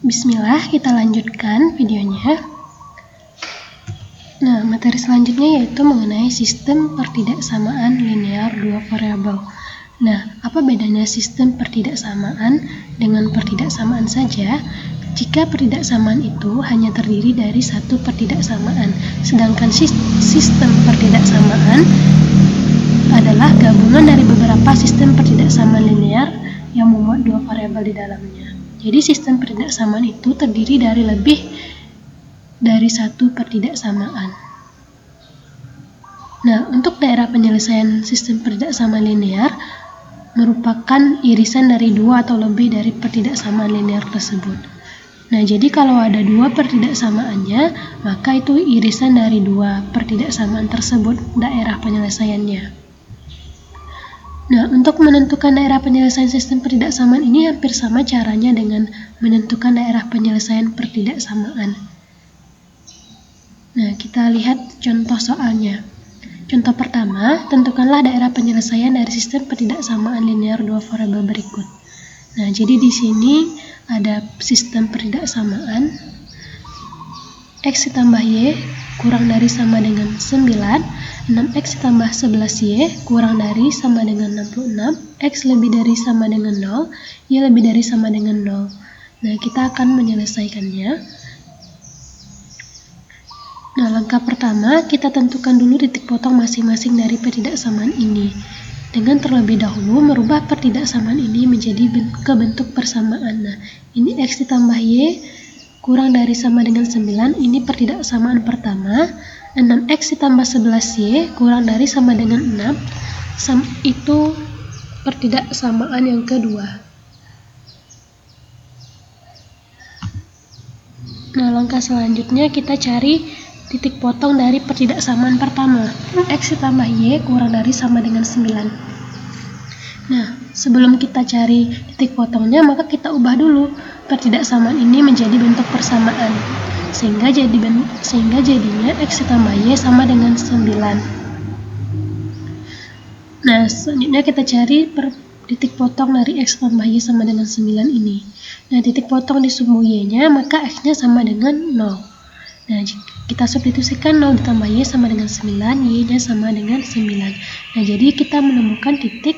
Bismillah, kita lanjutkan videonya. Nah, materi selanjutnya yaitu mengenai sistem pertidaksamaan linear dua variabel. Nah, apa bedanya sistem pertidaksamaan dengan pertidaksamaan saja? Jika pertidaksamaan itu hanya terdiri dari satu pertidaksamaan, sedangkan sistem pertidaksamaan adalah gabungan dari beberapa sistem pertidaksamaan linear yang memuat dua variabel di dalamnya. Jadi sistem pertidaksamaan itu terdiri dari lebih dari satu pertidaksamaan. Nah, untuk daerah penyelesaian sistem pertidaksamaan linear merupakan irisan dari dua atau lebih dari pertidaksamaan linear tersebut. Nah, jadi kalau ada dua pertidaksamaannya, maka itu irisan dari dua pertidaksamaan tersebut daerah penyelesaiannya. Nah, untuk menentukan daerah penyelesaian sistem pertidaksamaan ini hampir sama caranya dengan menentukan daerah penyelesaian pertidaksamaan. Nah, kita lihat contoh soalnya. Contoh pertama, tentukanlah daerah penyelesaian dari sistem pertidaksamaan linear dua variabel berikut. Nah, jadi di sini ada sistem pertidaksamaan X ditambah Y kurang dari sama dengan 9, 6X ditambah 11Y kurang dari sama dengan 66, X lebih dari sama dengan 0, Y lebih dari sama dengan 0. Nah, kita akan menyelesaikannya. Nah, langkah pertama, kita tentukan dulu titik potong masing-masing dari pertidaksamaan ini. Dengan terlebih dahulu merubah pertidaksamaan ini menjadi bentuk persamaan. Nah, ini X ditambah Y kurang dari sama dengan 9, ini pertidaksamaan pertama. 6X ditambah 11Y kurang dari sama dengan 6, itu pertidaksamaan yang kedua. Nah, langkah selanjutnya kita cari titik potong dari pertidaksamaan pertama. X ditambah Y kurang dari sama dengan 9. Nah, sebelum kita cari titik potongnya, maka kita ubah dulu pertidaksamaan ini menjadi bentuk persamaan. Sehingga jadinya X ditambah Y sama dengan 9. Nah, selanjutnya kita cari titik potong dari X tambah Y sama dengan 9 ini. Nah, titik potong di sumbu Y-nya, maka X-nya sama dengan 0. Nah, kita substitusikan 0 ditambah Y sama dengan 9, Y-nya sama dengan 9. Nah, jadi kita menemukan titik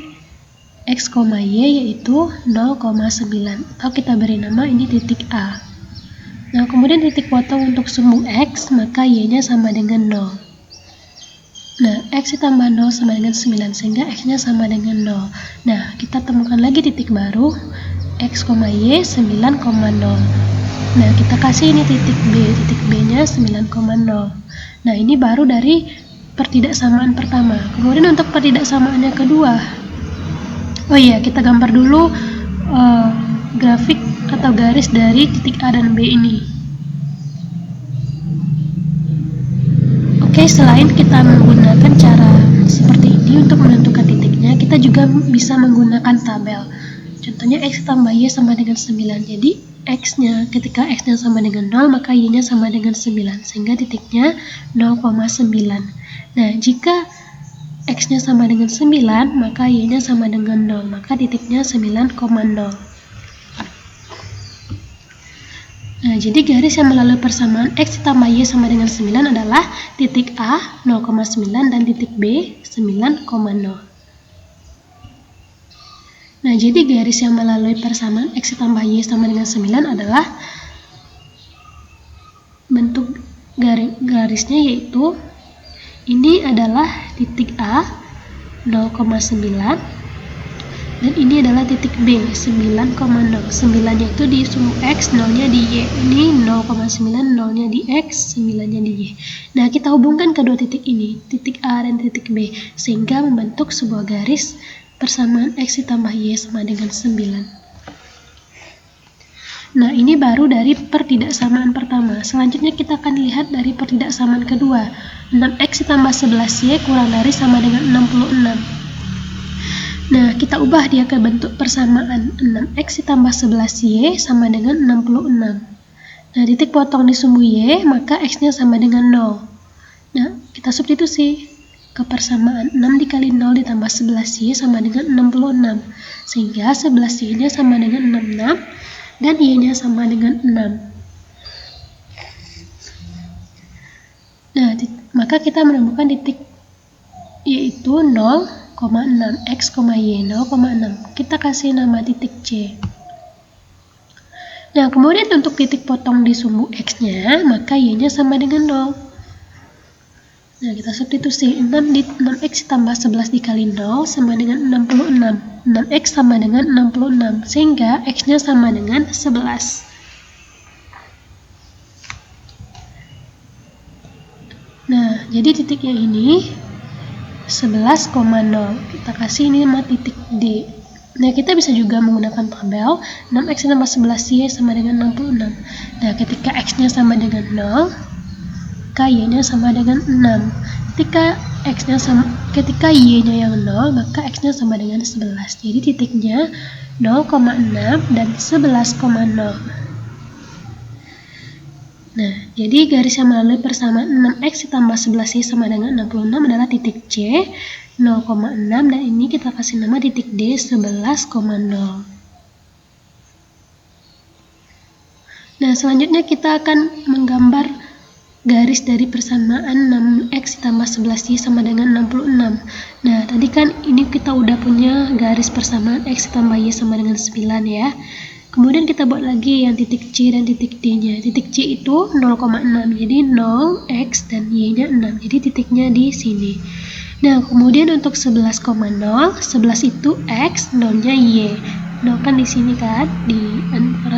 X, Y yaitu 0,9, atau kita beri nama ini titik A. Nah, kemudian titik potong untuk sumbu X, maka Y-nya sama dengan 0. Nah, X ditambah 0 sama dengan 9, sehingga X-nya sama dengan 0. Nah, kita temukan lagi titik baru, X, Y 9,0. Nah, kita kasih ini titik B-nya 9,0. Nah, ini baru dari pertidaksamaan pertama. Kemudian untuk pertidaksamaan yang kedua, oh iya, kita gambar dulu grafik atau garis dari titik A dan B ini. Oke, selain kita menggunakan cara seperti ini untuk menentukan titiknya, kita juga bisa menggunakan tabel. Contohnya X tambah Y sama dengan 9. Jadi X-nya, ketika X-nya sama dengan 0, maka Y-nya sama dengan 9, sehingga titiknya 0,9. Nah, jika X-nya sama dengan 9, maka Y-nya sama dengan 0, maka titiknya 9,0. Nah, jadi garis yang melalui persamaan X ditambah Y sama dengan 9 adalah titik A 0,9 dan titik B 9,0. Nah, jadi garis yang melalui persamaan X ditambah Y sama dengan 9 adalah bentuk garisnya yaitu ini adalah titik A 0,9 dan ini adalah titik B 9,0. 9-nya itu di sumbu X, 0-nya di Y. Ini 0,9, 0-nya di X, 9-nya di Y. Nah, kita hubungkan kedua titik ini, titik A dan titik B, sehingga membentuk sebuah garis persamaan X ditambah Y sama dengan 9. Nah, ini baru dari pertidaksamaan pertama. Selanjutnya kita akan lihat dari pertidaksamaan kedua. 6X ditambah 11Y kurang dari sama dengan 66. Nah, kita ubah dia ke bentuk persamaan. 6X ditambah 11Y sama dengan 66. Nah, titik potong di sumbu Y, maka X-nya sama dengan 0. Nah, kita substitusi ke persamaan 6 dikali 0 ditambah 11Y sama dengan 66. Sehingga 11Y-nya sama dengan 66. dan Y-nya sama dengan 6. Nah, maka kita menemukan titik yaitu 0,6 X, Y 0,6. Kita kasih nama titik C. Nah, kemudian untuk titik potong di sumbu X-nya, maka Y-nya sama dengan 0. Nah, kita substitusi 6X tambah 11 dikali 0 sama dengan 66. 6X sama dengan 66, sehingga X-nya sama dengan 11. Nah, jadi titik yang ini 11,0. Kita kasih ini nama titik D. Nah, kita bisa juga menggunakan tabel 6X tambah 11Y sama dengan 66. Nah, ketika X-nya sama dengan 0, maka Y-nya sama dengan 6. Ketika Y-nya yang 0, maka X-nya sama dengan 11. Jadi titiknya 0,6 dan 11,0. Nah, jadi garis yang melalui persamaan 6X ditambah 11Y sama dengan 66 adalah titik C, 0,6, dan ini kita kasih nama titik D 11,0. Nah, selanjutnya kita akan menggambar garis dari persamaan 6X ditambah 11Y sama dengan 66. Nah, tadi kan ini kita udah punya garis persamaan X ditambah Y sama dengan 9 ya. Kemudian kita buat lagi yang titik C dan titik D-nya. Titik C itu 0,6, jadi 0X dan Y-nya 6. Jadi titiknya di sini. Nah, kemudian untuk 11,0, 11 itu X, 0-nya Y. 0 kan di sini kan, di antara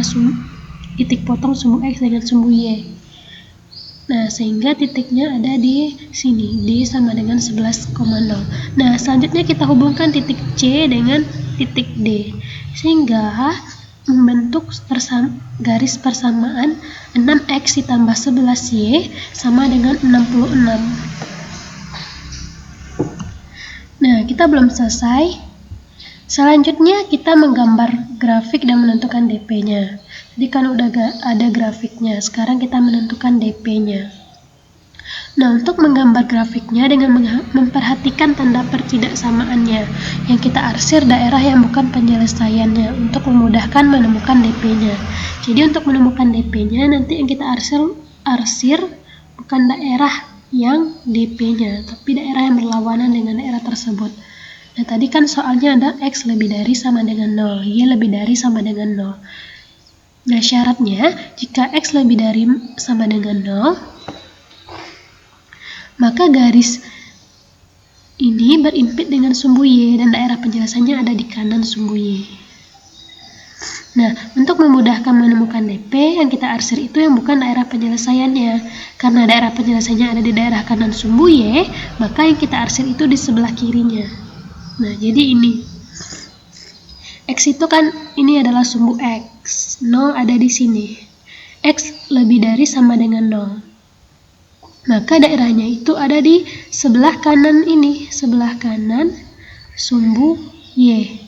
titik potong sumbu X dengan sumbu Y. Nah, sehingga titiknya ada di sini, D sama dengan 11,0. Nah, selanjutnya kita hubungkan titik C dengan titik D, sehingga membentuk garis persamaan 6X ditambah 11Y sama dengan 66. Nah, kita belum selesai. Selanjutnya kita menggambar grafik dan menentukan DP-nya. Jadi kan udah ada grafiknya, sekarang kita menentukan DP-nya. Nah, untuk menggambar grafiknya dengan memperhatikan tanda pertidaksamaannya, yang kita arsir daerah yang bukan penyelesaiannya untuk memudahkan menemukan DP-nya. Jadi untuk menemukan DP-nya nanti yang kita arsir bukan daerah yang DP-nya, tapi daerah yang berlawanan dengan daerah tersebut. Nah, tadi kan soalnya ada X lebih dari sama dengan 0, Y lebih dari sama dengan 0. Nah, syaratnya jika X lebih dari sama dengan 0, maka garis ini berimpit dengan sumbu Y dan daerah penjelasannya ada di kanan sumbu Y. Nah, untuk memudahkan menemukan DP, yang kita arsir itu yang bukan daerah penyelesaiannya. Karena daerah penyelesaiannya ada di daerah kanan sumbu Y, maka yang kita arsir itu di sebelah kirinya. Nah, jadi ini. X itu kan, ini adalah sumbu X. 0 ada di sini. X lebih dari sama dengan 0. Maka daerahnya itu ada di sebelah kanan ini. Sebelah kanan sumbu Y.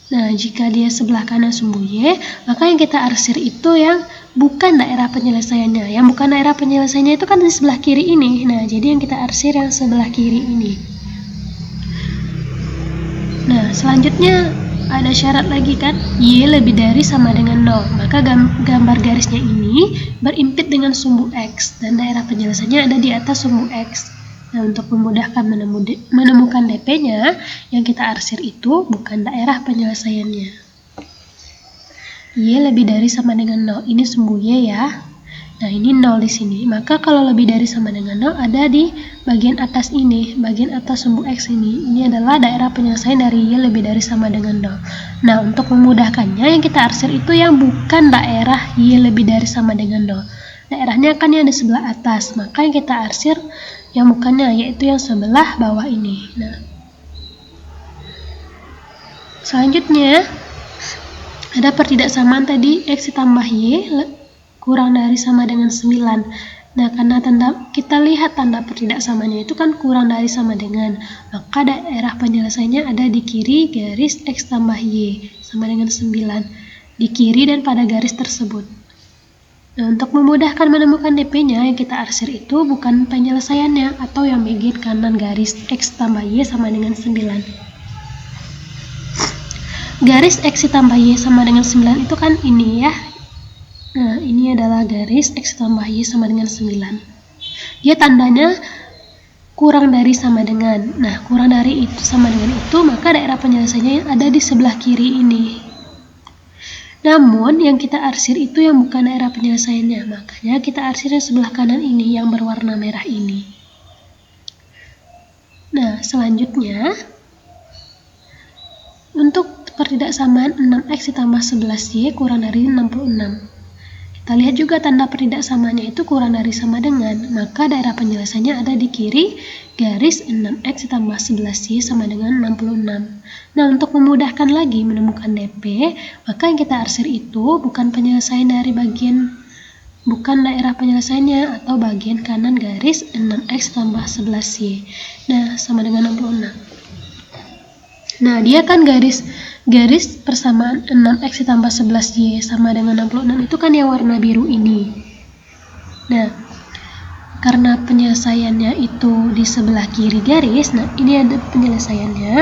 Nah, jika dia sebelah kanan sumbu Y, maka yang kita arsir itu yang bukan daerah penyelesaiannya. Yang bukan daerah penyelesaiannya itu kan di sebelah kiri ini. Nah, jadi yang kita arsir yang sebelah kiri ini. Nah, selanjutnya ada syarat lagi kan, Y lebih dari sama dengan 0. Maka gambar garisnya ini berimpit dengan sumbu X dan daerah penyelesaiannya ada di atas sumbu X. Nah, untuk memudahkan menemukan DP-nya, yang kita arsir itu bukan daerah penyelesaiannya. Y lebih dari sama dengan 0. Ini sumbu Y ya. Nah, ini 0 di sini. Maka kalau lebih dari sama dengan 0 ada di bagian atas ini, bagian atas sumbu X ini. Ini adalah daerah penyelesaian dari Y lebih dari sama dengan 0. Nah, untuk memudahkannya yang kita arsir itu yang bukan daerah Y lebih dari sama dengan 0. Daerahnya kan yang di sebelah atas. Maka yang kita arsir yang bukannya, yaitu yang sebelah bawah ini. Nah, selanjutnya ada pertidaksamaan tadi X ditambah Y kurang dari sama dengan 9. Nah, karena kita lihat tanda pertidaksamaannya itu kan kurang dari sama dengan, maka daerah penyelesaiannya ada di kiri garis X tambah Y sama dengan 9. Di kiri dan pada garis tersebut. Nah, untuk memudahkan menemukan DP-nya, yang kita arsir itu bukan penyelesaiannya atau yang bagian kanan garis X tambah Y sama dengan 9. garis X ditambah Y sama dengan 9 itu kan ini ya. Nah, ini adalah garis X ditambah Y sama dengan 9. Dia tandanya kurang dari sama dengan. Nah, kurang dari itu sama dengan itu, maka daerah penyelesaiannya ada di sebelah kiri ini. Namun, yang kita arsir itu yang bukan daerah penyelesaiannya, makanya kita arsir yang sebelah kanan ini, yang berwarna merah ini. Nah, selanjutnya, untuk pertidaksamaan 6X ditambah 11Y kurang dari 66. Kita lihat juga tanda pertidaksamaannya itu kurang dari sama dengan, maka daerah penyelesaiannya ada di kiri garis 6X ditambah 11Y sama dengan 66. Nah, untuk memudahkan lagi menemukan DP, maka yang kita arsir itu bukan penyelesaian dari bukan daerah penyelesaiannya atau bagian kanan garis 6X tambah 11Y. Nah, sama dengan 66. Nah, dia kan garis persamaan 6X ditambah 11Y sama dengan 66 itu kan yang warna biru ini. Nah, karena penyelesaiannya itu di sebelah kiri garis, nah ini ada penyelesaiannya.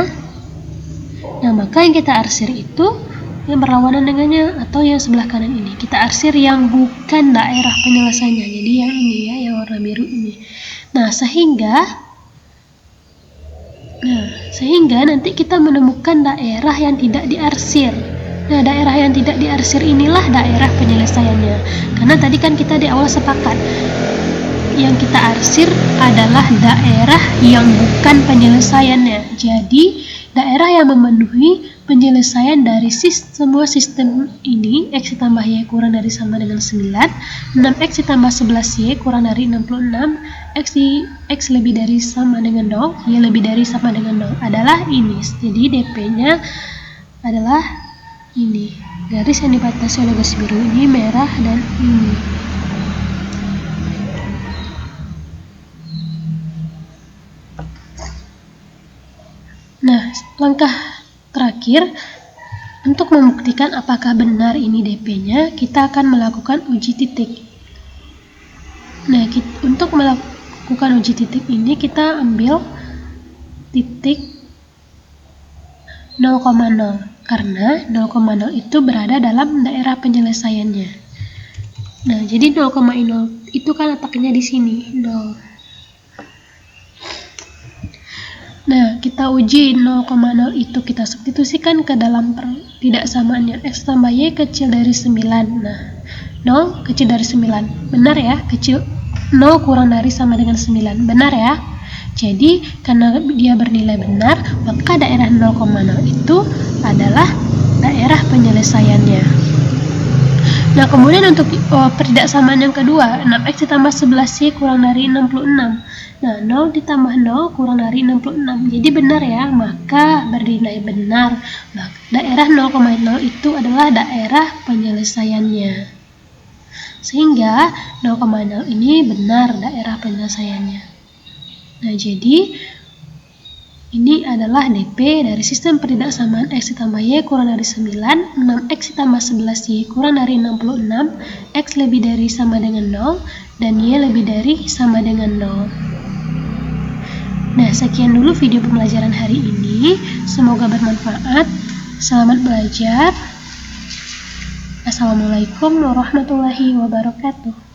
Nah, maka yang kita arsir itu yang berlawanan dengannya atau yang sebelah kanan ini. Kita arsir yang bukan daerah penyelesaiannya. Jadi yang ini ya, yang warna biru ini. Nah, sehingga nanti kita menemukan daerah yang tidak diarsir. Nah, daerah yang tidak diarsir inilah daerah penyelesaiannya. Karena tadi kan kita di awal sepakat yang kita arsir adalah daerah yang bukan penyelesaiannya. Jadi, daerah yang memenuhi penyelesaian dari semua sistem ini, X ditambah Y kurang dari sama dengan 9, 6X ditambah 11Y kurang dari 66, X lebih dari sama dengan 0, Y lebih dari sama dengan 0 adalah ini. Jadi DP-nya adalah ini. Garis yang dibatasi oleh garis biru ini, merah, dan ini. Nah, langkah terakhir untuk membuktikan apakah benar ini DP-nya, kita akan melakukan uji titik. Nah, untuk melakukan uji titik ini kita ambil titik 0,0 karena 0,0 itu berada dalam daerah penyelesaiannya. Nah, jadi 0,0 itu kan letaknya di sini, 0. Nah, kita uji 0,0 itu kita substitusikan ke dalam pertidaksamaannya. X tambah Y kecil dari 9. Nah, 0 kecil dari 9. Benar ya? 0 kurang dari sama dengan 9. Benar ya? Jadi, karena dia bernilai benar, maka daerah 0,0 itu adalah daerah penyelesaiannya. Nah, kemudian untuk pertidaksamaan yang kedua, 6X ditambah 11Y kurang dari 66. Nah, 0 ditambah 0 kurang dari 66. Jadi benar ya, maka bernilai benar. Nah, daerah 0,0 itu adalah daerah penyelesaiannya. Sehingga 0,0 ini benar daerah penyelesaiannya. Nah, jadi ini adalah DP dari sistem pertidaksamaan X ditambah Y kurang dari 9, 6X ditambah 11Y kurang dari 66, X lebih dari sama dengan 0, dan Y lebih dari sama dengan 0. Nah, sekian dulu video pembelajaran hari ini. Semoga bermanfaat. Selamat belajar. Assalamualaikum warahmatullahi wabarakatuh.